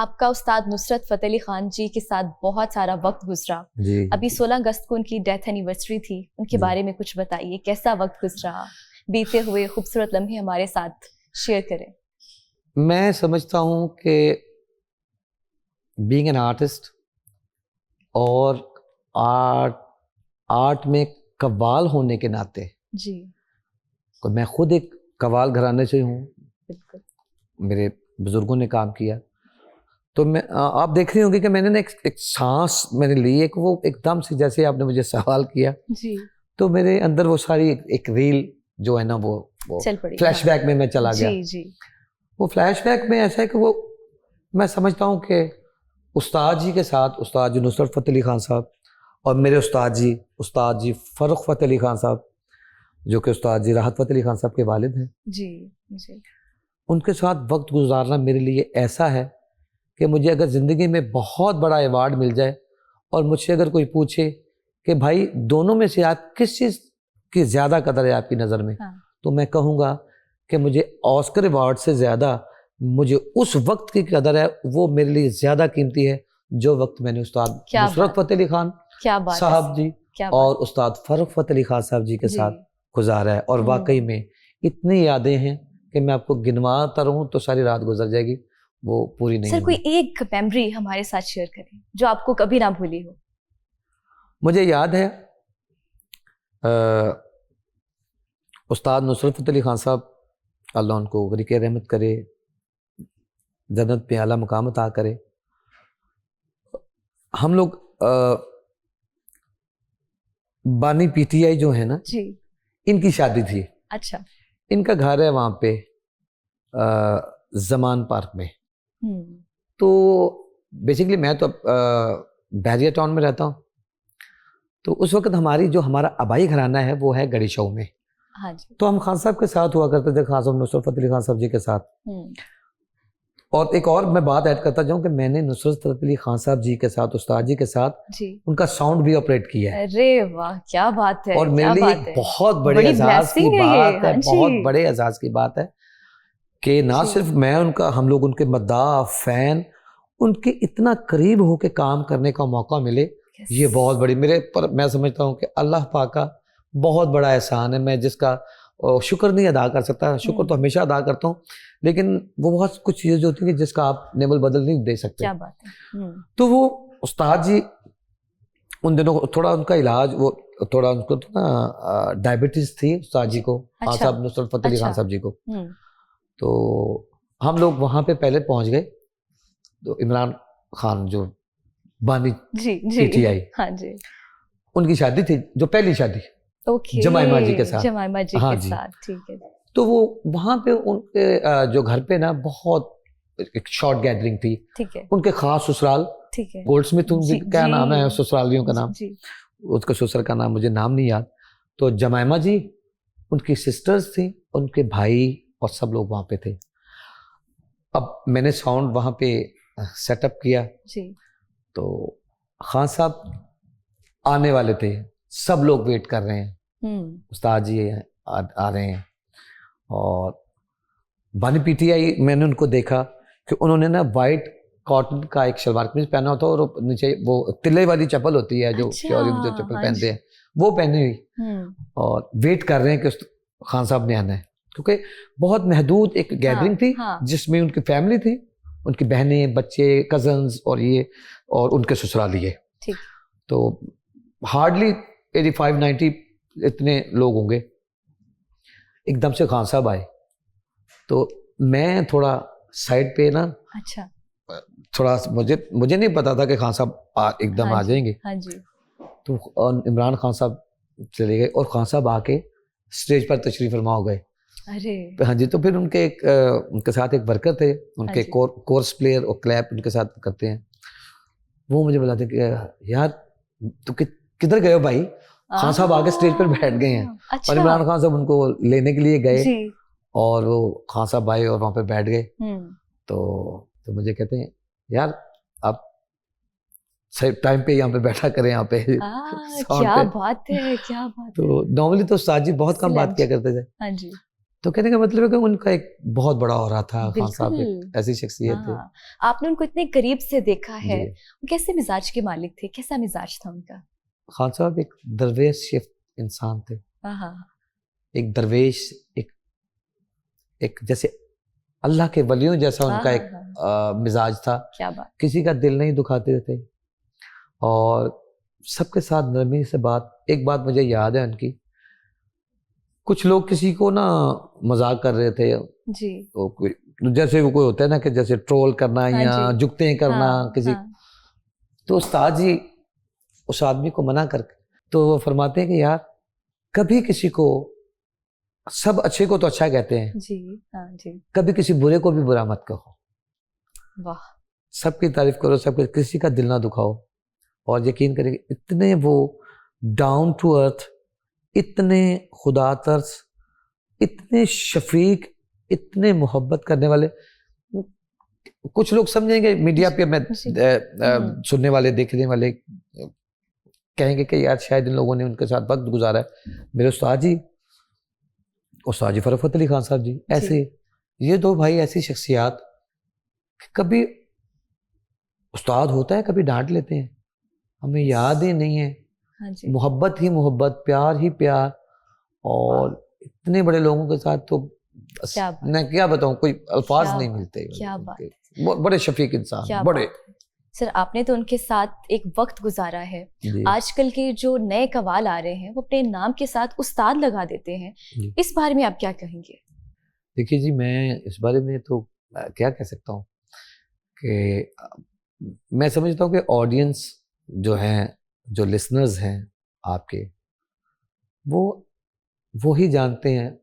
आपका उस्ताद नुसरत फ़तेह अली खान जी के साथ बहुत सारा वक्त गुजरा जी। अभी 16 अगस्त को उनकी डेथ एनिवर्सरी थी, उनके बारे में कुछ बताइए, कैसा वक्त गुजरा, बीते हुए खूबसूरत लम्हे हमारे साथ शेयर करें। मैं समझता हूँ कि बीइंग एन आर्टिस्ट और आर्ट में कव्वाल होने के नाते जी मैं खुद एक कव्वाल घराने से हूँ, बिल्कुल। मेरे बुजुर्गों ने काम किया, तो मैं आप देख रही होंगी कि मैंने ना एक सांस मैंने ली, एक वो एकदम से जैसे आपने मुझे सवाल किया जी तो मेरे अंदर वो सारी एक रील जो है ना वो चल पड़ी। फ्लैशबैक में मैं चला गया। जी जी वो फ्लैशबैक में ऐसा है कि वो मैं समझता हूँ कि उस्ताद जी के साथ, उस्ताद जी नुसरत फ़तेह अली खान साहब और मेरे उस्ताद जी फ़र्रुख फ़तेह अली खान साहब, जो कि उस्ताद जी राहत फ़तेह अली खान साहब के वालिद हैं, जी जी उनके साथ वक्त गुजारना मेरे लिए ऐसा है कि मुझे अगर ज़िंदगी में बहुत बड़ा अवार्ड मिल जाए और मुझसे अगर कोई पूछे कि भाई दोनों में से आप किस चीज़ की ज़्यादा कदर है आपकी नज़र में, हाँ। तो मैं कहूँगा कि मुझे ऑस्कर अवार्ड से ज़्यादा मुझे उस वक्त की कदर है, वो मेरे लिए ज़्यादा कीमती है जो वक्त मैंने उस्ताद नुसरत फ़तेह अली खान साहब जी और उस्ताद फ़र्रुख फ़तेह अली खान साहब जी के साथ गुजारा है। और वाकई में इतनी यादें हैं कि मैं आपको गिनवाता रहूँ तो सारी रात गुजर जाएगी, वो पूरी नहीं सर होगी। कोई एक मेमोरी हमारे साथ शेयर करें जो आपको कभी ना भूली हो। मुझे याद है उस्ताद नुसरत फ़तेह अली खान साहब, अल्लाह उनको गरीक़ रहमत करे, जन्नत पे आला मुकाम अता करे। हम लोग बानी पीटीआई जो है ना जी, इनकी शादी थी। अच्छा। इनका घर है वहाँ पे जमान पार्क में। तो बेसिकली मैं तो बैरिया टाउन में रहता हूँ, तो उस वक्त हमारा आबाई घराना है वो है गड़ीशऊ में। हाँ जी। तो हम खान साहब के साथ हुआ करते थे, खान साहब नुसरत फ़तेह अली खान साहब जी के साथ। और एक और मैं बात ऐड करता जाऊँ कि मैंने नुसरत फ़तेह अली खान साहब जी के साथ, उस्ताद जी के साथ जी उनका साउंड भी ऑपरेट किया है। अरे वाह, क्या बात है। और मेरे लिए एक बहुत बड़े एजाज की बात है, बहुत बड़े एजाज की बात है कि ना सिर्फ मैं उनका, हम लोग उनके मद्दाह फैन, उनके इतना करीब होके काम करने का मौका मिले, ये बहुत बड़ी मेरे पर मैं समझता हूँ कि अल्लाह पाक का बहुत बड़ा एहसान है, मैं जिसका शुक्र नहीं अदा कर सकता। शुक्र तो हमेशा अदा करता हूँ, लेकिन वो बहुत कुछ चीज़ें होती हैं जिसका आप नेवल बदल नहीं दे सकते। क्या बात है। तो वो उस्ताद जी उन दिनों थोड़ा उनका इलाज, वो थोड़ा उनको तो ना डायबिटीज थी उस्ताद जी को, खान साहब नुसरत फ़तेह अली खान साहब जी को। तो हम लोग वहाँ पे पहले पहुँच गए, तो इमरान खान जो बानी पीटीआई, हाँ जी, उनकी शादी थी, जो पहली शादी जमाइमा जी के साथ। जमाइमा जी हाँ के जी। साथ, ठीक है। तो वो वहाँ पे उनके जो घर पे ना बहुत एक शॉर्ट गैदरिंग थी, ठीक है। उनके खास ससुराल, ठीक है, गोल्डस्मिथ क्या नाम है ससुरालियों का नाम, उसका ससुर का नाम मुझे नाम नहीं याद। तो जमाइमा जी, उनकी सिस्टर्स थी, उनके भाई और सब लोग वहाँ पे थे। अब मैंने साउंड वहाँ पे सेटअप किया जी। तो खान साहब आने वाले थे, सब लोग वेट कर रहे हैं, उस्ताद जी आ रहे हैं। और बानी पीटीआई मैंने उनको देखा कि उन्होंने ना वाइट कॉटन का एक शलवार कमीज पहना होता है और नीचे वो तिल्ले वाली चप्पल होती है, जो क्योरी में जो चप्पल पहनते हैं वो पहनी हुई, और वेट कर रहे हैं कि खान साहब ने आना है, क्योंकि बहुत महदूद एक गैदरिंग थी जिसमें उनकी फैमिली थी, उनकी बहनें, बच्चे, कजन्स और ये और उनके ससुरालिए। तो हार्डली 85-90 इतने लोग होंगे। एकदम से खान साहब आए तो मैं थोड़ा साइड पे ना, अच्छा, थोड़ा मुझे नहीं पता था कि खान साहब एकदम आ जाएंगे। हाँ जी। तो इमरान खान साहब चले गए और खान साहब आके स्टेज पर तशरीफ फरमा हो गए। अरे हाँ जी। तो फिर उनके साथ एक वर्कर थे, उनके कोर्स प्लेयर और क्लैप उनके साथ करते हैं, वो मुझे बुलाते कि यार तो किधर गए हो भाई, खान साहब आके स्टेज पर बैठ गए हैं। अच्छा। और इमरान खान साहब उनको लेने के लिए गए और वो खान साहब आए और वहाँ पे बैठ गए। तो मुझे कहते हैं यार आप सही टाइम पे यहाँ पे बैठा करें यहाँ पे। क्या बात है, क्या बात है। तो नॉर्मली तो उस्ताद जी बहुत कम बात किया करते थे। हाँ जी। तो कहने का मतलब है कि उनका एक बहुत बड़ा ऑरा था। खान साहब एक बिल्कुल। ऐसी शख्सियत थे। हाँ, आपने उनको इतने करीब से देखा है। जी। वो कैसे मिजाज के मालिक थे, कैसा मिजाज था उनका? खान साहब एक दरवेश शिफ्ट इंसान थे। हाँ, एक दरवेश, एक जैसे अल्लाह के वलियों जैसा उनका एक मिजाज था। क्या बात। किसी का दिल नहीं दुखाते थे और सबके साथ नरमी से बात। एक बात मुझे याद है उनकी, कुछ लोग किसी को ना मजाक कर रहे थे जी। तो कोई जैसे वो कोई होता है ना कि जैसे ट्रोल करना हाँ या जी। जुगते करना हाँ, किसी, हाँ। तो उस्ताद जी उस आदमी को मना करके तो वो फरमाते हैं कि यार कभी किसी को, सब अच्छे को तो अच्छा कहते हैं, जी। हाँ जी। कभी किसी बुरे को भी बुरा मत कहो। वाह। सबकी तारीफ करो, सबके, किसी का दिल ना दुखाओ। और यकीन करेंगे इतने वो डाउन टू अर्थ, इतने खुदा तर्स, इतने शफीक, इतने मोहब्बत करने वाले। कुछ लोग समझेंगे मीडिया पे, मैं सुनने वाले देखने वाले कहेंगे कि यार शायद इन लोगों ने उनके साथ वक्त गुजारा है। मेरे उस्ताद जी फरफत अली खान साहब जी, ऐसे ये दो भाई ऐसी शख्सियात, कभी उस्ताद होता है कभी डांट लेते हैं, हमें याद ही नहीं है। हाँ जी। मोहब्बत ही मोहब्बत, प्यार ही प्यार। और इतने बड़े लोगों के साथ तो मैं क्या बताऊं, कोई अल्फाज नहीं मिलते। क्या बात। बड़े शफीक इंसान, बड़े। सर आपने तो उनके साथ एक वक्त गुजारा है। आजकल के जो नए कवाल आ रहे हैं वो अपने नाम के साथ उस्ताद लगा देते हैं, इस बारे में आप क्या कहेंगे? देखिए जी, मैं इस बारे में तो क्या कह सकता हूँ कि मैं समझता हूँ कि ऑडियंस जो हैं, जो लिसनर्स हैं आपके, वो ही जानते हैं।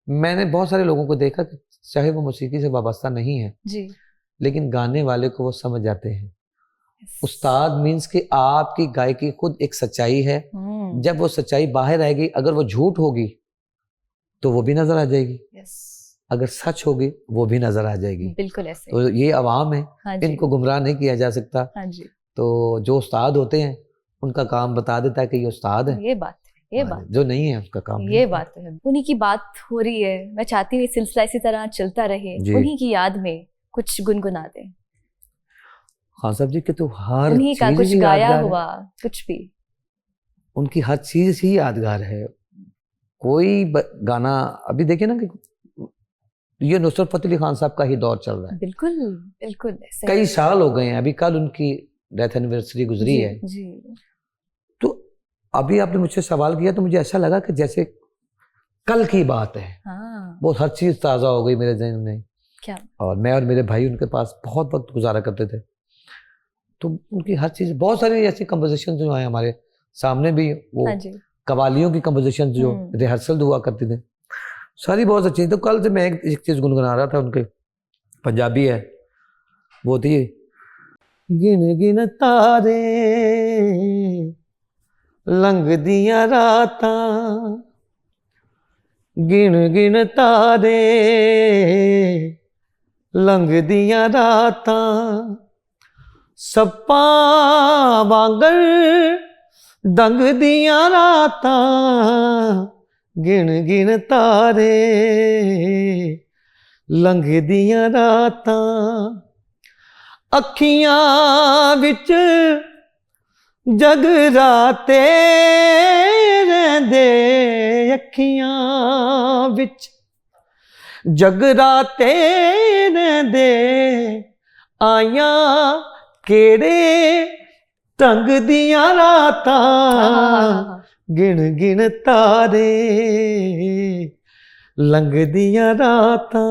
मैंने बहुत सारे लोगों को देखा कि चाहे वो मौसीकी से वाबस्ता नहीं है जी, लेकिन गाने वाले को वो समझ जाते हैं। उस्ताद मीन्स कि आपकी गायकी खुद एक सच्चाई है। जब वो सच्चाई बाहर आएगी, अगर वो झूठ होगी तो वो भी नजर आ जाएगी, अगर सच होगी वो भी नजर आ जाएगी। बिल्कुल ऐसे। तो ये अवाम है, हाँ इनको गुमराह नहीं किया जा सकता। हाँ जी। तो जो उस्ताद होते हैं उनका काम बता देता है कि ये उस्ताद है। ये बात है, ये बात जो नहीं है उसका काम ये बात है। उन्हीं की बात हो रही है, मैं चाहती हूँ सिलसिला इसी तरह चलता रहे। उन्हीं की याद में कुछ गुनगुना दें। खान साहब जी के तो हर उन्हीं का कुछ गाया हुआ कुछ भी, उनकी हर चीज ही यादगार है। कोई गाना अभी देखिए ना कि ये नुसरत फतेह अली खान साहब का ही दौर चल रहा है। बिल्कुल बिल्कुल। कई साल हो गए हैं, अभी कल उनकी डेथ एनिवर्सरी गुजरी है। जी। तो अभी आपने मुझसे सवाल किया तो मुझे ऐसा लगा कि जैसे कल की बात है। वो हर चीज ताजा हो गई मेरे ज़हन में। क्या? और मैं और मेरे भाई उनके पास बहुत वक्त गुजारा करते थे, तो उनकी हर चीज, बहुत सारी ऐसी कंपोजिशन जो है हमारे सामने भी, वो कवालियों की कंपोजिशन जो रिहर्सल हुआ करती थी, सारी बहुत अच्छी। तो कल से मैं एक चीज गुनगुना रहा था उनके, पंजाबी है, वो थी गिन गिन तारे लंघ दियां रातां, गिन गिन तारे लंघ दियां रातां, सप्पां वांगर दंग दियां रातां, गिन गिन तारे लंघ दियां रातां, अखियां विच जगराते रहिंदे, अखियां विच जगराते रहिंदे, आइयां केड़े ढंग दियां रातां, गिन गिन तारे लंघ दियां रातां,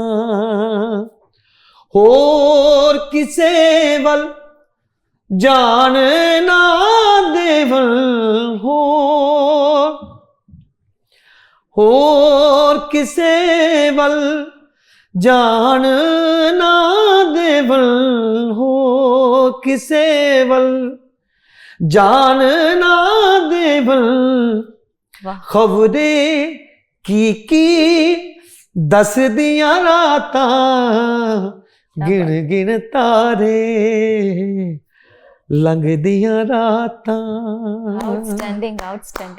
होर किसे वल जान ना देवल, होर किसे वल जान ना देवल, हो किसे वल जान ना देवल, खबरे की दस दियां रातां, गिन गिन तारे लंघ दियां रातां। Outstanding, outstanding.